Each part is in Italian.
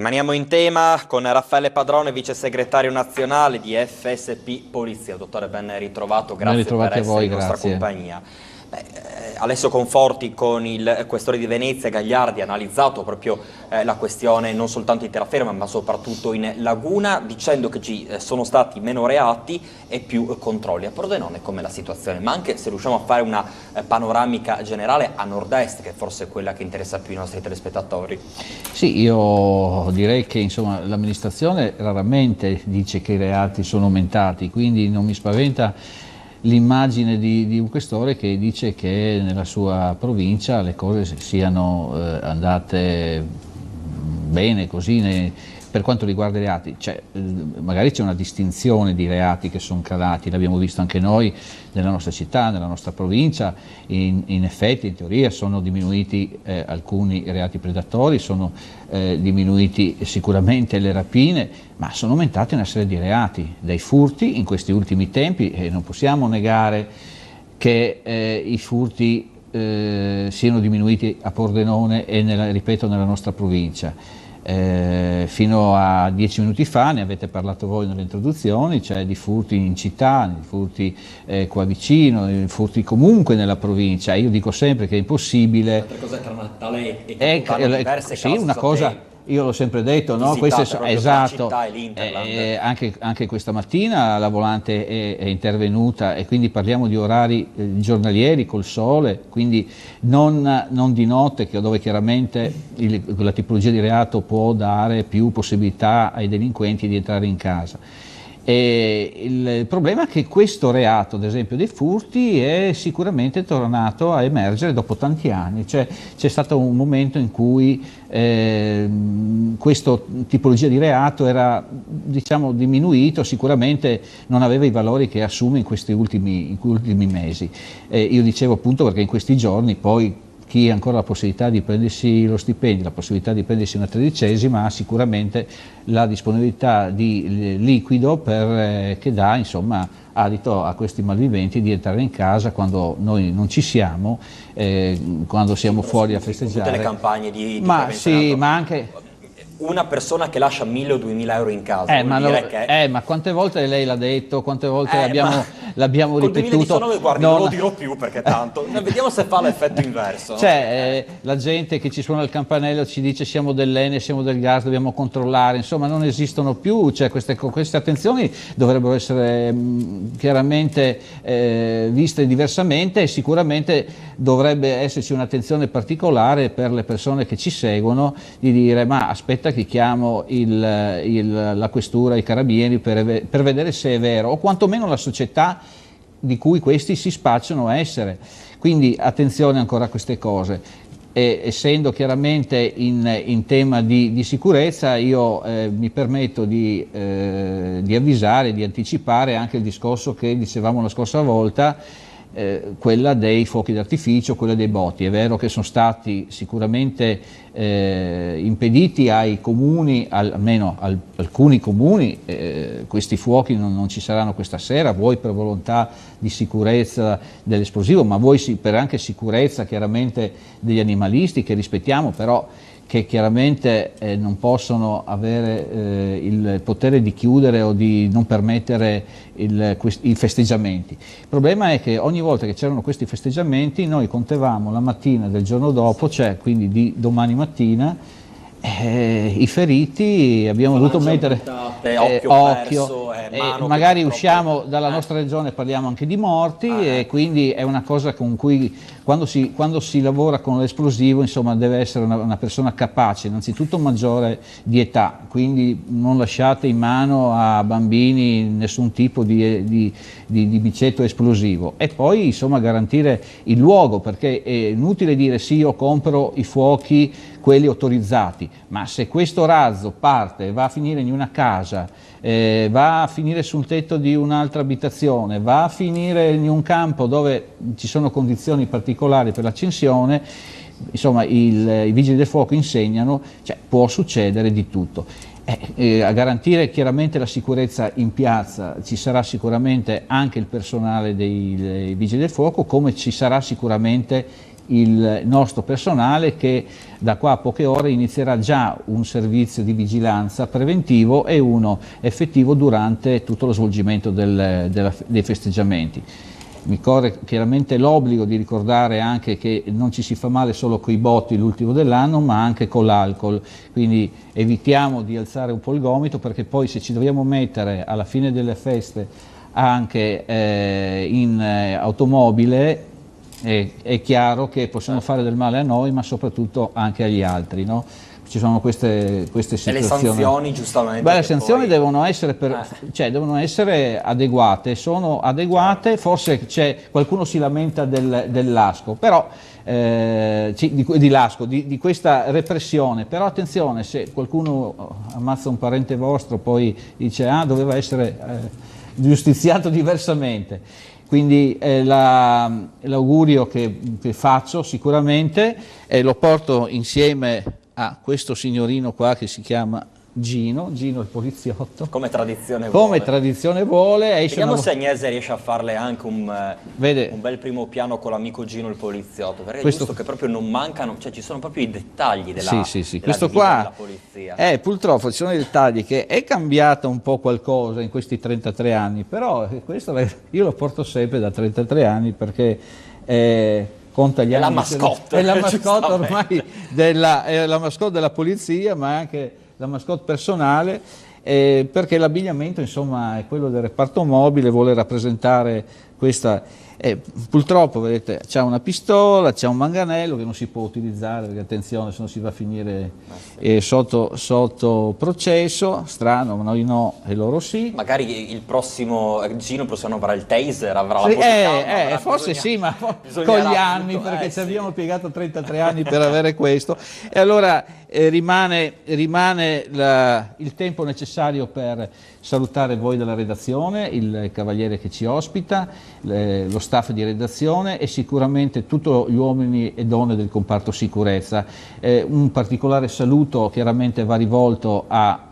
Rimaniamo in tema con Raffaele Padrone, vice segretario nazionale di FSP Polizia. Dottore, ben ritrovato, grazie per essere in nostra compagnia. Alessio Conforti, con il questore di Venezia Gagliardi, ha analizzato proprio la questione non soltanto in terraferma ma soprattutto in laguna, dicendo che ci sono stati meno reati e più controlli. A Pordenone com'è la situazione? Ma anche se riusciamo a fare una panoramica generale a nord-est, che è forse quella che interessa più i nostri telespettatori. Sì, io direi che l'amministrazione raramente dice che i reati sono aumentati, quindi non mi spaventa l'immagine di un questore che dice che nella sua provincia le cose siano andate bene così per quanto riguarda i reati. Magari c'è una distinzione di reati che sono calati, l'abbiamo visto anche noi nella nostra città, nella nostra provincia. In effetti, in teoria, sono diminuiti alcuni reati predatori, sono diminuiti sicuramente le rapine, ma sono aumentati una serie di reati, dai furti in questi ultimi tempi, e non possiamo negare che i furti siano diminuiti a Pordenone e ripeto nella nostra provincia. Fino a 10 minuti fa, ne avete parlato voi nelle introduzioni, cioè di furti in città, di furti qua vicino, di furti comunque nella provincia. Io dico sempre che è impossibile. Cos'è tra Natale e Capodanno diverse sì, una cosa. Io l'ho sempre detto, no? Esatto, anche questa mattina la volante è intervenuta, e quindi parliamo di orari giornalieri col sole, quindi non di notte, dove chiaramente la tipologia di reato può dare più possibilità ai delinquenti di entrare in casa. E il problema è che questo reato, ad esempio dei furti, è sicuramente tornato a emergere dopo tanti anni. C'è stato un momento in cui questa tipologia di reato era, diciamo, diminuito, sicuramente non aveva i valori che assume in questi ultimi mesi. Io dicevo appunto perché in questi giorni poi chi ha ancora la possibilità di prendersi lo stipendio, la possibilità di prendersi una tredicesima, ha sicuramente la disponibilità di liquido che dà, insomma, adito a questi malviventi di entrare in casa quando noi non ci siamo, quando siamo fuori a festeggiare. Tutte le campagne di sì, ma anche una persona che lascia 1.000 o 2.000 euro in casa, ma quante volte lei l'ha detto, quante volte l'abbiamo ripetuto. Con 2019, guardi, non lo dirò più perché tanto, vediamo se fa l'effetto inverso. La gente che ci suona il campanello ci dice siamo dell'Ene, siamo del gas, dobbiamo controllare, insomma non esistono più, queste attenzioni dovrebbero essere chiaramente viste diversamente, e sicuramente dovrebbe esserci un'attenzione particolare per le persone che ci seguono, di dire ma aspetta che chiamo la questura, i carabinieri per vedere se è vero, o quantomeno la società di cui questi si spacciano essere. Quindi attenzione ancora a queste cose. E, essendo chiaramente in tema di sicurezza, io mi permetto di avvisare, di anticipare anche il discorso che dicevamo la scorsa volta, quella dei fuochi d'artificio, quella dei botti. È vero che sono stati sicuramente impediti ai comuni, almeno alcuni comuni, questi fuochi non ci saranno questa sera, vuoi per volontà di sicurezza dell'esplosivo, ma vuoi per anche sicurezza chiaramente degli animalisti che rispettiamo, però che chiaramente non possono avere il potere di chiudere o di non permettere i festeggiamenti. Il problema è che ogni volta che c'erano questi festeggiamenti noi contavamo la mattina del giorno dopo, cioè quindi di domani mattina, i feriti, abbiamo dovuto mettere occhio, magari usciamo dalla nostra regione, parliamo anche di morti, e quindi è una cosa con cui quando si lavora con l'esplosivo, insomma, deve essere una persona capace, innanzitutto maggiore di età, quindi non lasciate in mano a bambini nessun tipo di bicetto esplosivo, e poi insomma garantire il luogo, perché è inutile dire sì, io compro i fuochi quelli autorizzati, ma se questo razzo parte, va a finire in una casa, va a finire sul tetto di un'altra abitazione, va a finire in un campo dove ci sono condizioni particolari per l'accensione, insomma i vigili del fuoco insegnano, può succedere di tutto. A garantire chiaramente la sicurezza in piazza ci sarà sicuramente anche il personale dei vigili del fuoco, come ci sarà sicuramente il nostro personale, che da qua a poche ore inizierà già un servizio di vigilanza preventivo e uno effettivo durante tutto lo svolgimento dei festeggiamenti. Mi corre chiaramente l'obbligo di ricordare anche che non ci si fa male solo coi botti l'ultimo dell'anno, ma anche con l'alcol, quindi evitiamo di alzare un po' il gomito, perché poi se ci dobbiamo mettere alla fine delle feste anche in automobile è chiaro che possiamo fare del male a noi, ma soprattutto anche agli altri, no? Ci sono queste situazioni. E le sanzioni, giustamente? Beh, le sanzioni devono essere adeguate, sono adeguate. Forse qualcuno si lamenta dell'asco, però di questa repressione, però attenzione, se qualcuno ammazza un parente vostro poi dice doveva essere giustiziato diversamente. Quindi l'augurio che faccio sicuramente, lo porto insieme a questo signorino qua che si chiama Gino il poliziotto. Come tradizione vuole. Come tradizione vuole. Vediamo se Agnese riesce a farle anche un bel primo piano con l'amico Gino il poliziotto, perché è giusto che proprio non mancano, cioè ci sono proprio i dettagli della questo qua della polizia. Purtroppo ci sono i dettagli, che è cambiato un po' qualcosa in questi 33 anni, però questo io lo porto sempre da 33 anni, perché conta gli anni. È la mascotte. È la mascotte ormai è la mascotte della polizia, ma anche la mascotte personale, perché l'abbigliamento insomma è quello del reparto mobile, vuole rappresentare questa. Purtroppo vedete c'ha una pistola, c'ha un manganello che non si può utilizzare, perché attenzione, se no si va a finire sotto processo. Strano, ma noi no e loro sì. Magari il prossimo Gino possiamo avrà il taser, avrà la fotocamera, forse sì, ma con gli anni, perché ci abbiamo piegato 33 anni per avere questo, e allora rimane il tempo necessario per salutare voi della redazione, il cavaliere che ci ospita, lo staff di redazione e sicuramente tutti gli uomini e donne del comparto sicurezza. Un particolare saluto chiaramente va rivolto a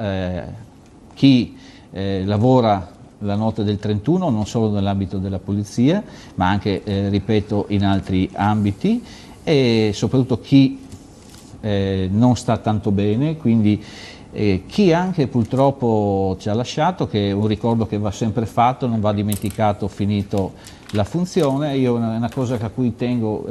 chi lavora la notte del 31, non solo nell'ambito della polizia, ma anche, ripeto, in altri ambiti, e soprattutto chi non sta tanto bene, quindi chi anche purtroppo ci ha lasciato, che è un ricordo che va sempre fatto, non va dimenticato finito la funzione. Io una cosa a cui tengo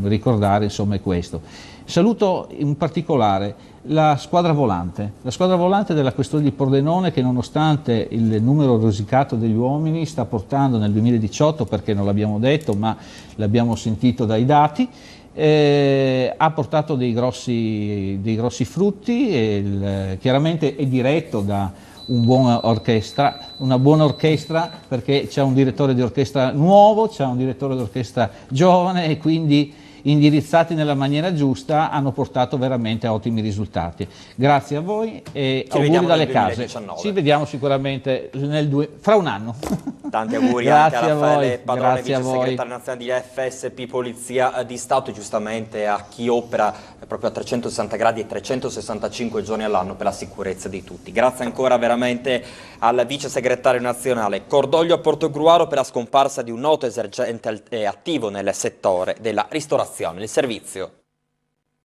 ricordare insomma è questo. Saluto in particolare la squadra volante della Questura di Pordenone, che nonostante il numero rosicato degli uomini sta portando nel 2018, perché non l'abbiamo detto ma l'abbiamo sentito dai dati, ha portato dei grossi frutti. Chiaramente è diretto da una buona orchestra, perché c'è un direttore di orchestra nuovo, c'è un direttore di orchestra giovane, e quindi indirizzati nella maniera giusta hanno portato veramente a ottimi risultati. Grazie a voi e auguri dalle case. Ci vediamo sicuramente fra un anno. Tanti auguri anche a Raffaele Padrone, vice segretario nazionale di FSP Polizia di Stato, e giustamente a chi opera proprio a 360 gradi e 365 giorni all'anno per la sicurezza di tutti. Grazie ancora veramente al vice segretario nazionale. Cordoglio a Portogruaro per la scomparsa di un noto esercente attivo nel settore della ristorazione. Il servizio